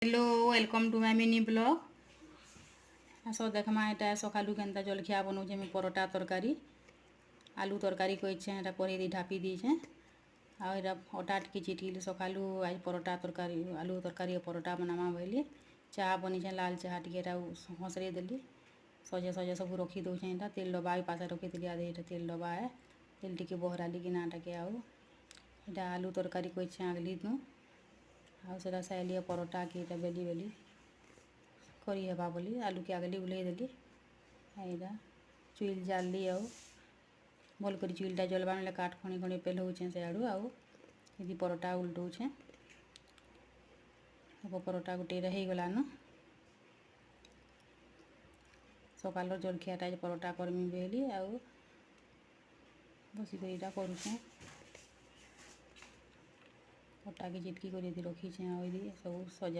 Hello welcome to my mini blog. आस देखमा यहाँ सकालू केन्ता जलखिया बनाऊे मुझे परोटा तरकारी आलू तरकारी कहीचे यहाँ कड़े ढापी दीचे आटा टिके चिटकिली सकालू आज परोटा तरकारी आलू तरकारी परोटा बनामा बोली चाह बनीचे लाल चाह टिके हंसरे देली सजे सजे सब रखी दौचे यहाँ तेल डब्बा भी पास रखी दिली आधे यहाँ तेल डब्बा है तेल टिके बहराली कि नाटाके आटा आलू तरकारी कहीचे आगली नू आटा साइलिए परोटा कि बेली बेली करी हेबा बोली आलू के आगली उल्हे देली यहाँ चुईल जाली भल कर चुईलटा जलवा ना काठ खणी खणी पेलौचे से आड़ू आदि परोटा उल्टौचे परोटा गोटे हो गलान सकाल जलखियाटा परोटा करमी बेली बसिक यहाँ करुचे अटा के चिटकी कर रखीचे सब सजा